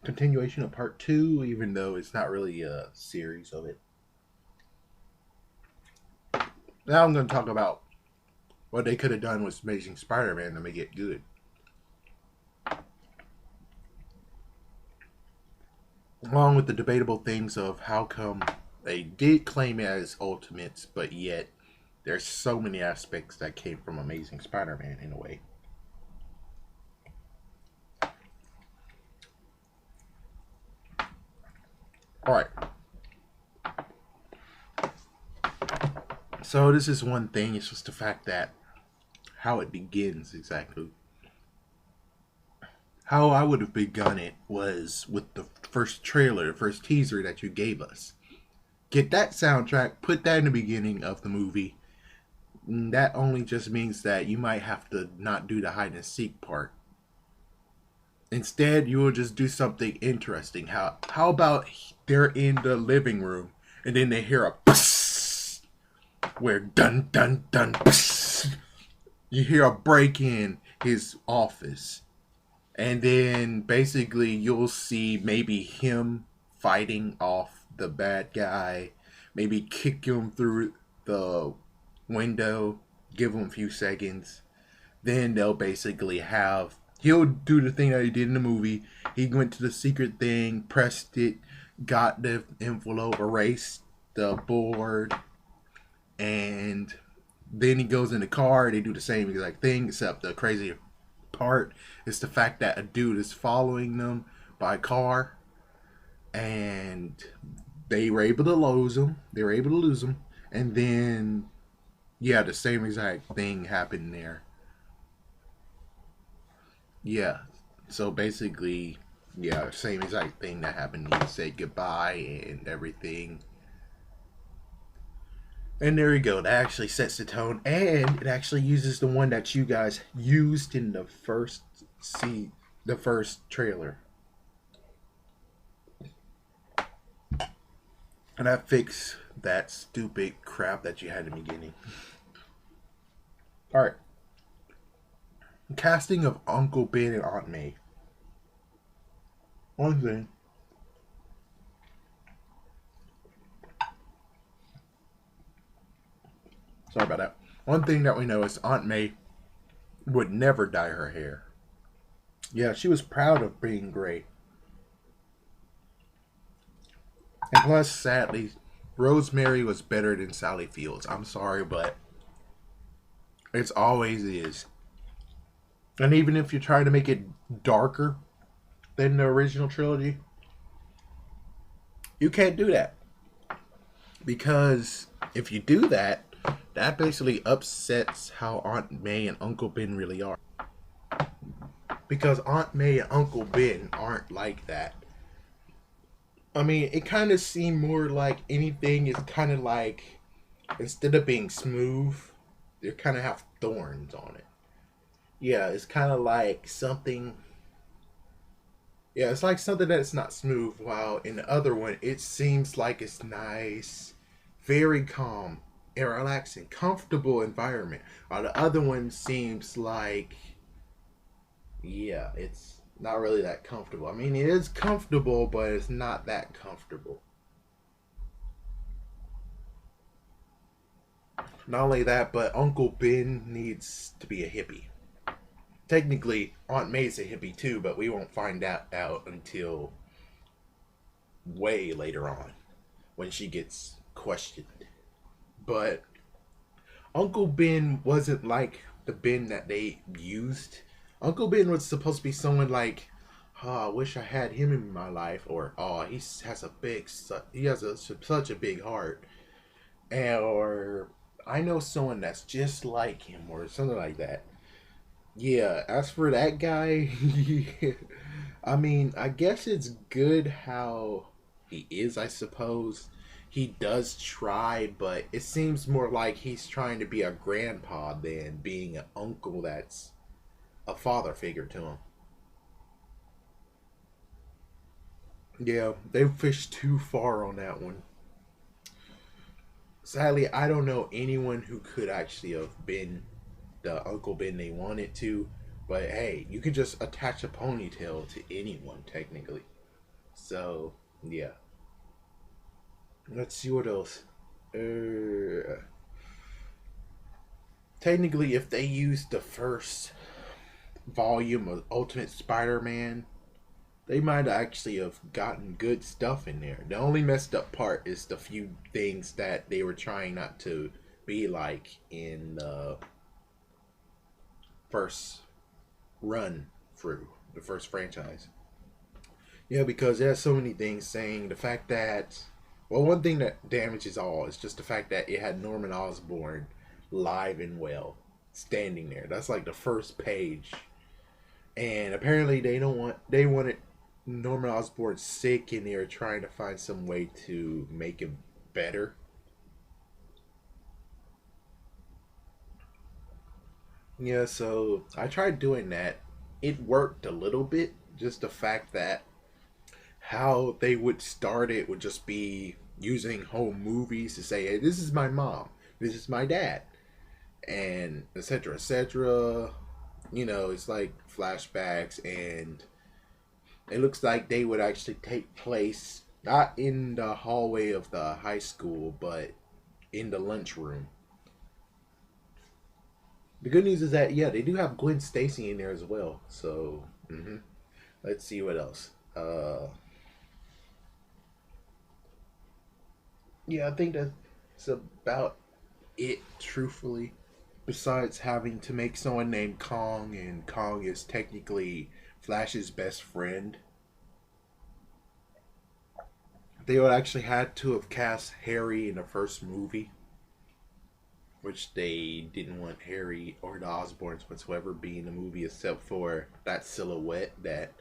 continuation of part two, even though it's not really a series of it. Now I'm going to talk about what they could have done with Amazing Spider-Man to make it good. Along with the debatable things of how come they did claim it as Ultimates, but yet there's so many aspects that came from Amazing Spider-Man in a way. Alright. So this is one thing, it's just the fact that how it begins exactly. How I would have begun it was with the first trailer, the first teaser that you gave us. Get that soundtrack, put that in the beginning of the movie. That only just means that you might have to not do the hide and seek part. Instead, you will just do something interesting. How about they're in the living room and then they hear a psst, where dun dun dun psst. You hear a break in his office. And then basically you'll see maybe him fighting off the bad guy, maybe kick him through the window, give him a few seconds. Then they'll basically have, he'll do the thing that he did in the movie. He went to the secret thing, pressed it, got the envelope, erased the board, and then he goes in the car. They do the same exact thing, except the crazy part is the fact that a dude is following them by car, and they were able to lose him. And then yeah, the same exact thing happened there. Yeah, so basically, yeah, same exact thing that happened. He said goodbye and everything. And there you go. That actually sets the tone, and it actually uses the one that you guys used in the the first trailer, and that fixed that stupid crap that you had in the beginning. All right, casting of Uncle Ben and Aunt May. One thing. Sorry about that. One thing that we know is Aunt May would never dye her hair. Yeah, she was proud of being gray. And plus, sadly, Rosemary was better than Sally Fields. I'm sorry, but it's always is. And even if you try to make it darker than the original trilogy, you can't do that. Because if you do that, that basically upsets how Aunt May and Uncle Ben really are. Because Aunt May and Uncle Ben aren't like that. I mean, it kind of seemed more like anything is kind of like, instead of being smooth, they kind of have thorns on it. Yeah, it's kind of like something. Yeah, it's like something that's not smooth, while in the other one, it seems like it's nice, very calm, and relaxing, comfortable environment. While the other one seems like, yeah, it's not really that comfortable. I mean, it is comfortable, but it's not that comfortable. Not only that, but Uncle Ben needs to be a hippie. Technically, Aunt May's a hippie too, but we won't find that out until way later on when she gets questioned. But Uncle Ben wasn't like the Ben that they used. Uncle Ben was supposed to be someone like, oh, I wish I had him in my life, or oh, he has such a big heart, or I know someone that's just like him, or something like that. Yeah, as for that guy, I mean, I guess it's good how he is, I suppose. He does try, but it seems more like he's trying to be a grandpa than being an uncle that's a father figure to him. Yeah, they fished too far on that one. Sadly, I don't know anyone who could actually have been the Uncle Ben they wanted to, but hey, you could just attach a ponytail to anyone, technically. So yeah, let's see what else. Uh, Technically, if they used the first volume of Ultimate Spider-Man, they might actually have gotten good stuff in there. The only messed up part is the few things that they were trying not to be like in the first run through the first franchise. Yeah, because there's so many things saying the fact that, well, one thing that damages all is just the fact that it had Norman Osborn live and well standing there. That's like the first page, and apparently they wanted Norman Osborn sick, and they were trying to find some way to make him better. Yeah, so I tried doing that. It worked a little bit. Just the fact that how they would start it would just be using home movies to say, "Hey, this is my mom, this is my dad," and etc. etc. You know, it's like flashbacks, and it looks like they would actually take place not in the hallway of the high school, but in the lunchroom. The good news is that yeah, they do have Gwen Stacy in there as well. So let's see what else. Yeah, I think that's about it. Truthfully, besides having to make someone named Kong, and Kong is technically Flash's best friend, they would actually had to have cast Harry in the first movie, which they didn't want Harry or the Osborns whatsoever be in the movie, except for that silhouette that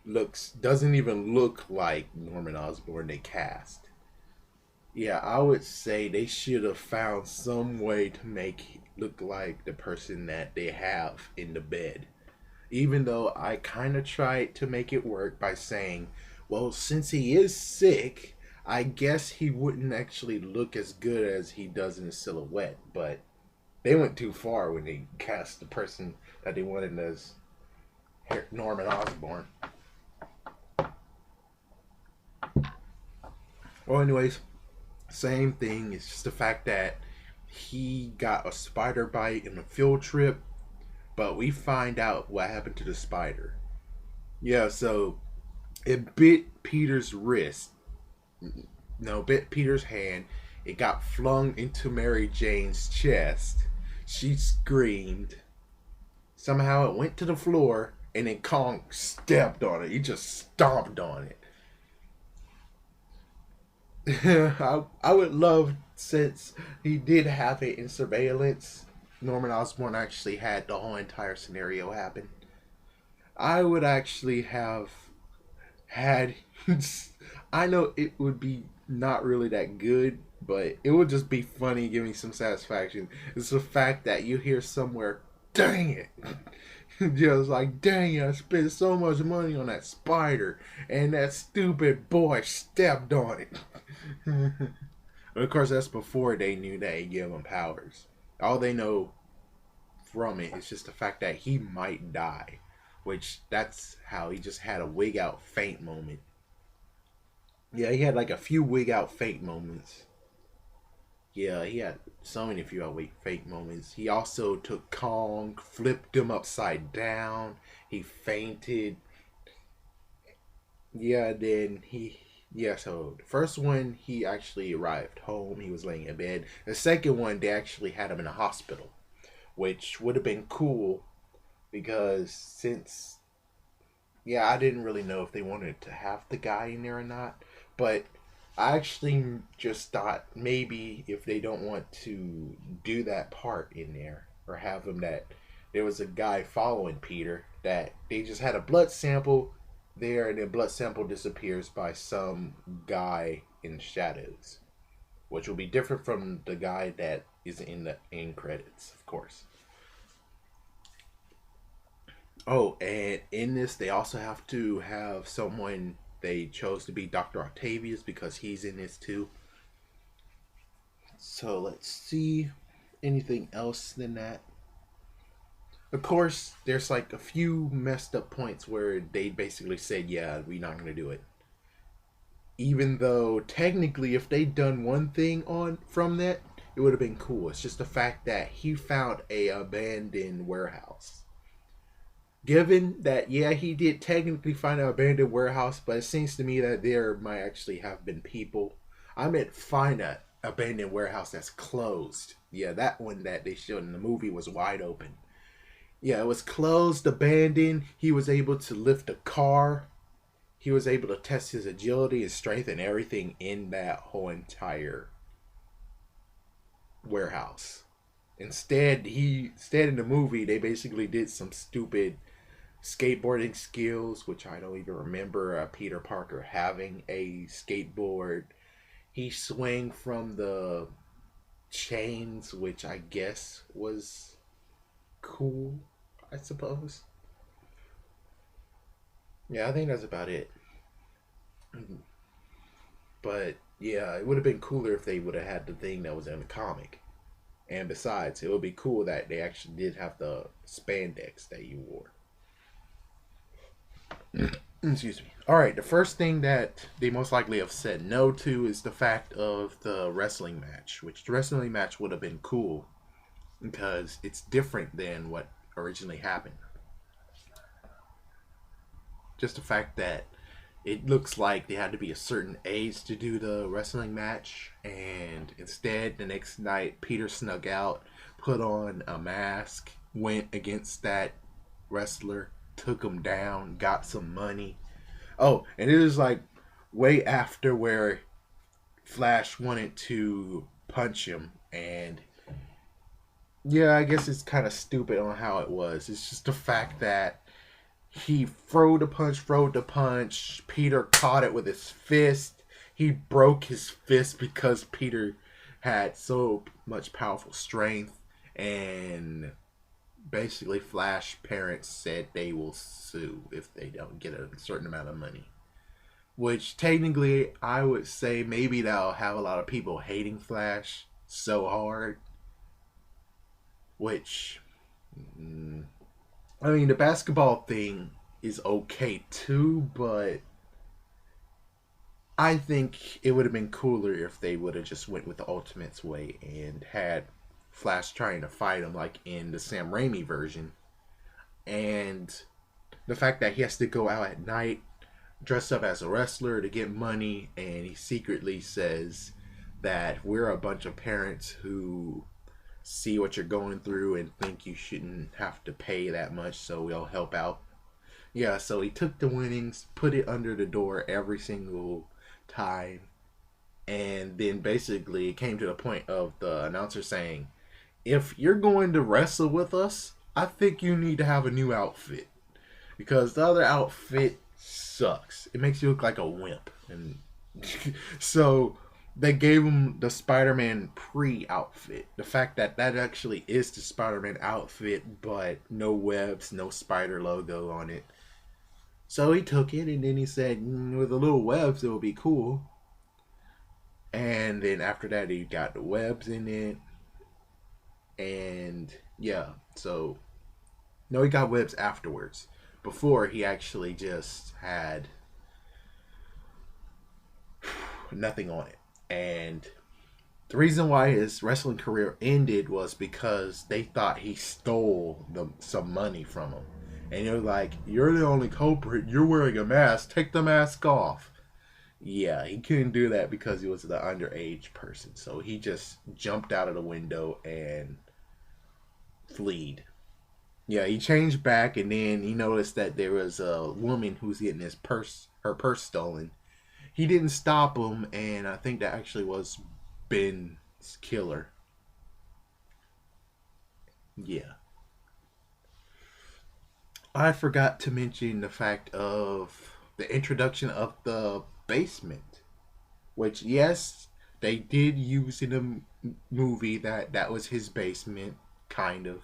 looks doesn't even look like Norman Osborn they cast. Yeah, I would say they should have found some way to make it look like the person that they have in the bed. Even though I kind of tried to make it work by saying, well, since he is sick, I guess he wouldn't actually look as good as he does in the silhouette. But they went too far when they cast the person that they wanted as Norman Osborn. Well, anyways, same thing. It's just the fact that he got a spider bite in a field trip, but we find out what happened to the spider. Yeah, so it bit Peter's wrist. No, bit Peter's hand. It got flung into Mary Jane's chest. She screamed. Somehow it went to the floor, and then Kong stepped on it. He just stomped on it. I would love, since he did have it in surveillance, Norman Osborn actually had the whole entire scenario happen. I would actually have had. I know it would be not really that good, but it would just be funny, giving some satisfaction. It's the fact that you hear somewhere, dang it. Just like, dang it, I spent so much money on that spider, and that stupid boy stepped on it. But of course, that's before they knew that he gave him powers. All they know from it is just the fact that he might die, which that's how he just had a wig out faint moment. Yeah, he had like a few wig out faint moments. Yeah, he had so many few out fake moments. He also took Kong, flipped him upside down. He fainted. Yeah, then he. Yeah, so the first one, he actually arrived home. He was laying in bed. The second one, they actually had him in a hospital, which would have been cool because since. Yeah, I didn't really know if they wanted to have the guy in there or not. But I actually just thought maybe if they don't want to do that part in there or have him that there was a guy following Peter, that they just had a blood sample there and the blood sample disappears by some guy in shadows, which will be different from the guy that is in the end credits, of course. Oh, and in this, they also have to have someone they chose to be Dr. Octavius because he's in this too. So let's see anything else than that. Of course, there's like a few messed up points where they basically said, yeah, we're not going to do it. Even though technically, if they'd done one thing on from that, it would have been cool. It's just the fact that he found a abandoned warehouse. Given that, yeah, he did technically find an abandoned warehouse, but it seems to me that there might actually have been people. I meant find a abandoned warehouse that's closed. Yeah, that one that they showed in the movie was wide open. Yeah, it was closed, abandoned. He was able to lift a car. He was able to test his agility and strength and everything in that whole entire warehouse. Instead in the movie they basically did some stupid skateboarding skills, which I don't even remember Peter Parker having a skateboard. He swung from the chains, which I guess was cool, I suppose. Yeah, I think that's about it. But yeah, it would have been cooler if they would have had the thing that was in the comic. And besides, it would be cool that they actually did have the spandex that you wore. Excuse me. All right, the first thing that they most likely have said no to is the fact of the wrestling match, which the wrestling match would have been cool because it's different than what originally happened. Just the fact that it looks like they had to be a certain age to do the wrestling match, and instead, the next night, Peter snuck out, put on a mask, went against that wrestler, took him down, got some money. Oh, and it is like way after where Flash wanted to punch him, and yeah, I guess it's kind of stupid on how it was. It's just the fact that he throwed the punch. Peter caught it with his fist. He broke his fist because Peter had so much powerful strength. And basically, Flash parents said they will sue if they don't get a certain amount of money. Which technically, I would say maybe that'll have a lot of people hating Flash so hard. Which, I mean, the basketball thing is okay too, but I think it would have been cooler if they would have just went with the Ultimates way and had Flash trying to fight him like in the Sam Raimi version. And the fact that he has to go out at night, dress up as a wrestler to get money, and he secretly says that we're a bunch of parents who see what you're going through and think you shouldn't have to pay that much, so we'll help out. Yeah, so he took the winnings, put it under the door every single time, and then basically it came to the point of the announcer saying, if you're going to wrestle with us, I think you need to have a new outfit. Because the other outfit sucks. It makes you look like a wimp. And so they gave him the Spider-Man pre-outfit. The fact that that actually is the Spider-Man outfit, but no webs, no spider logo on it. So he took it, and then he said, with the little webs, it will be cool. And then after that, he got the webs in it. And yeah, so no, he got webs afterwards. Before, he actually just had nothing on it. And the reason why his wrestling career ended was because they thought he stole some money from him. And you're like, you're the only culprit. You're wearing a mask. Take the mask off. Yeah, he couldn't do that because he was the underage person. So he just jumped out of the window and fled. Yeah, he changed back, and then he noticed that there was a woman who's getting her purse stolen. He didn't stop him, and I think that actually was Ben's killer. Yeah. I forgot to mention the fact of the introduction of the basement, which, yes, they did use in the movie that was his basement, kind of,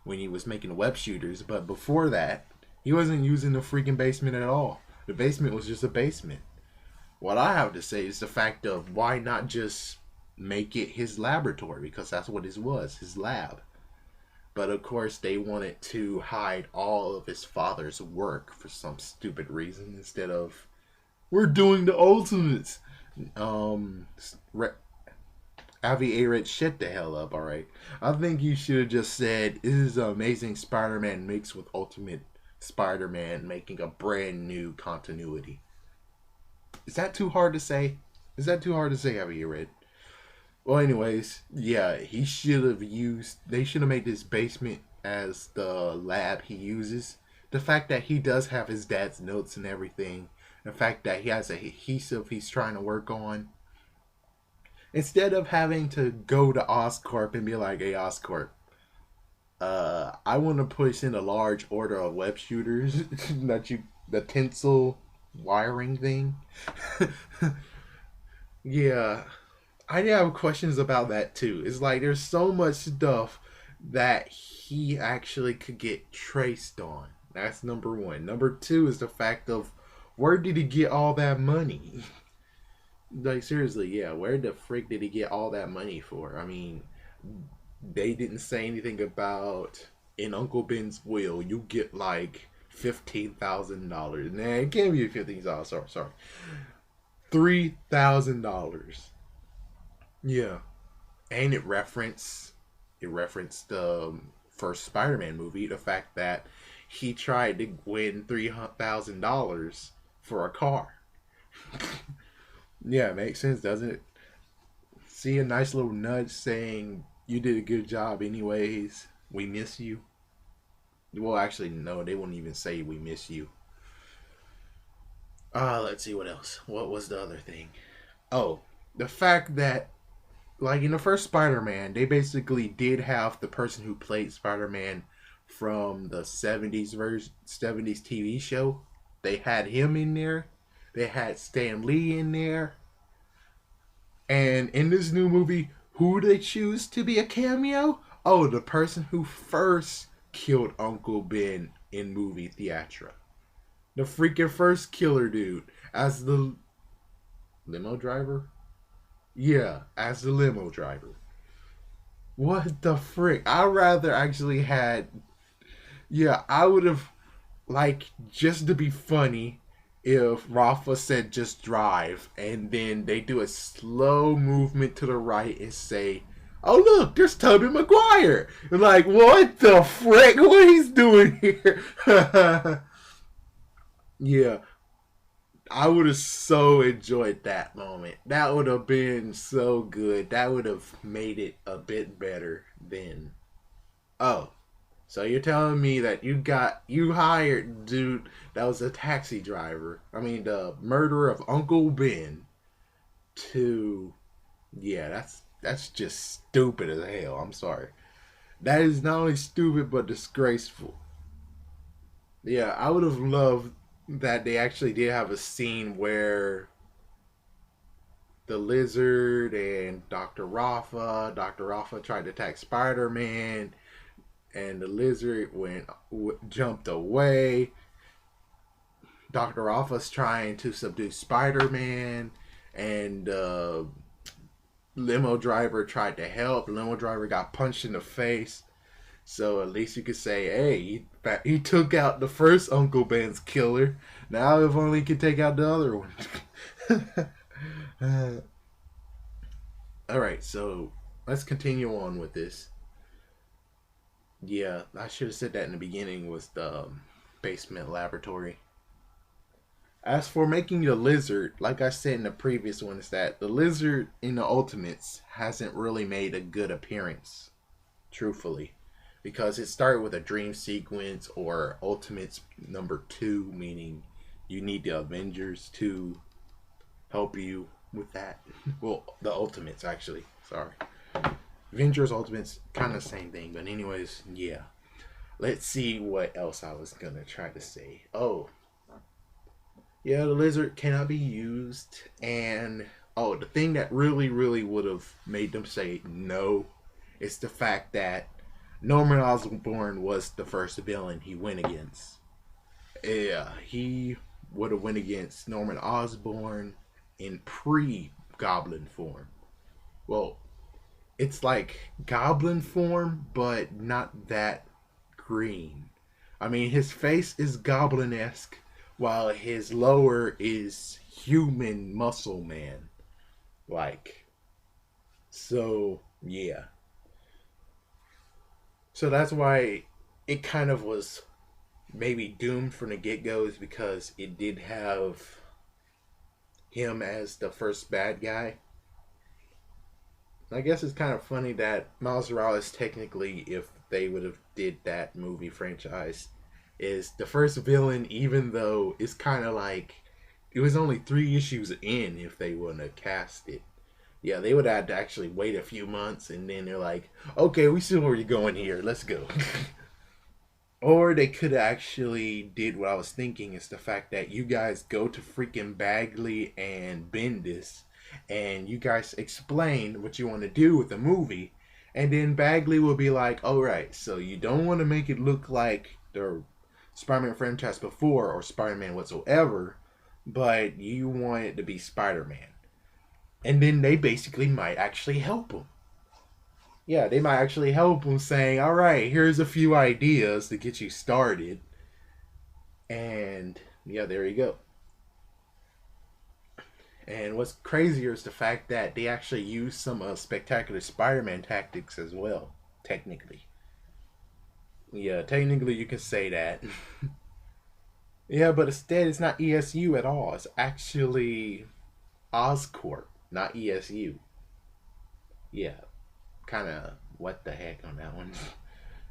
when he was making the web shooters. But before that, he wasn't using the freaking basement at all. The basement was just a basement. What I have to say is the fact of why not just make it his laboratory, because that's what it was, his lab. But of course, they wanted to hide all of his father's work for some stupid reason instead of We're doing the Ultimates. Um, Avi Arad, shut the hell up, alright? I think you should have just said, this is an amazing Spider-Man mixed with Ultimate Spider-Man, making a brand new continuity. Is that too hard to say? Is that too hard to say, Avi Arad? Well, anyways, yeah, he should have used, they should have made this basement as the lab he uses. The fact that he does have his dad's notes and everything, the fact that he has a adhesive he's trying to work on, instead of having to go to Oscorp and be like, hey, Oscorp, I want to push in a large order of web shooters, the tinsel wiring thing. Yeah, I have questions about that too. It's like there's so much stuff that he actually could get traced on. That's number one. Number two is the fact of where did he get all that money? Like seriously, yeah, where the frick did he get all that money for? I mean, they didn't say anything about in Uncle Ben's will you get like $15,000. Nah, it can't be $15,000. Sorry, $3,000. Yeah, and it referenced the first Spider-Man movie, the fact that he tried to win $3,000 for a car. Yeah, it makes sense, doesn't it? See a nice little nudge saying you did a good job anyways. We miss you. Well, actually, no, they wouldn't even say we miss you. Let's see what else. What was the other thing? Oh, the fact that, like in the first Spider-Man, they basically did have the person who played Spider-Man from the 70s version, 70s TV show. They had him in there. They had Stan Lee in there. And in this new movie, who they choose to be a cameo? Oh, the person who first killed Uncle Ben in movie theatra. The freaking first killer dude as the limo driver? Yeah, as the limo driver. What the frick? I rather actually had. Yeah, I would have, like, just to be funny, if Rafa said just drive, and then they do a slow movement to the right and say, oh look, there's Tobey Maguire. And like, what the frick? What he's doing here? Yeah, I would have so enjoyed that moment. That would have been so good. That would have made it a bit better than. Oh, so you're telling me that you hired dude that was a taxi driver. I mean the murderer of Uncle Ben to. Yeah, that's just stupid as hell. I'm sorry. That is not only stupid but disgraceful. Yeah, I would have loved that they actually did have a scene where the Lizard and Dr. Rafa tried to attack Spider-Man, and the Lizard jumped away. Dr. Rafa's trying to subdue Spider-Man, and limo driver tried to help. The limo driver got punched in the face. So at least you could say, hey, he took out the first Uncle Ben's killer. Now if only he could take out the other one. Alright, so let's continue on with this. Yeah, I should have said that in the beginning, was the basement laboratory. As for making the Lizard, like I said in the previous one, is that the Lizard in the Ultimates hasn't really made a good appearance, truthfully. Because it started with a dream sequence or Ultimates number 2, meaning you need the Avengers to help you with that. Well, the Ultimates, actually. Sorry. Avengers, Ultimates, kind of the same thing. But anyways, yeah. Let's see what else I was going to try to say. Oh. Yeah, the Lizard cannot be used. And, oh, the thing that really, really would have made them say no is the fact that Norman Osborn was the first villain he went against. Yeah, he would have went against Norman Osborn in pre-Goblin form. Well, it's like Goblin form, but not that green. I mean, his face is Goblin-esque, while his lower is human muscle man. Like, so yeah. So that's why it kind of was maybe doomed from the get go, is because it did have him as the first bad guy. I guess it's kind of funny that Miles Morales, technically, if they would have did that movie franchise, is the first villain, even though it's kind of like it was only 3 issues in. If they wouldn't have cast it, yeah, they would have to actually wait a few months, and then they're like, okay, we see where you're going here, let's go. Or they could have actually did what I was thinking, is the fact that you guys go to freaking Bagley and Bendis, and you guys explain what you want to do with the movie, and then Bagley will be like, all right, so you don't want to make it look like the Spider-Man franchise before or Spider-Man whatsoever, but you want it to be Spider-Man. And then they basically might actually help him. Yeah, they might actually help him, saying, all right, here's a few ideas to get you started. And yeah, there you go. And what's crazier is the fact that they actually use some Spectacular Spider-Man tactics as well, technically. Yeah, technically you can say that. Yeah, but instead it's not ESU at all. It's actually Oscorp, not ESU. Yeah, kind of what the heck on that one.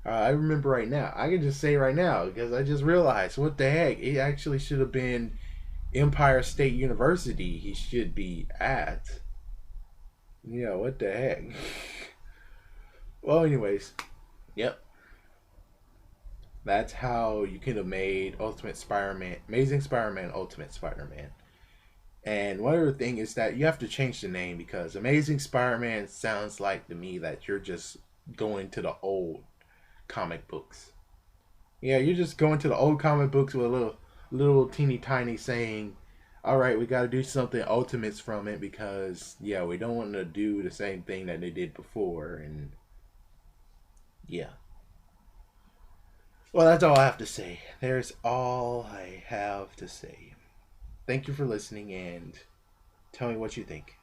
I remember right now. I can just say right now because I just realized what the heck. It actually should have been Empire State University. He should be at. Yeah, what the heck. Well, anyways, yep. That's how you could have made Ultimate Spider-Man, Amazing Spider-Man, Ultimate Spider-Man. And one other thing is that you have to change the name, because Amazing Spider-Man sounds like to me that you're just going to the old comic books. Yeah, you're just going to the old comic books with a little teeny tiny saying, all right, we got to do something Ultimates from it, because yeah, we don't want to do the same thing that they did before. And yeah. Well, that's all I have to say. There's all I have to say. Thank you for listening, and tell me what you think.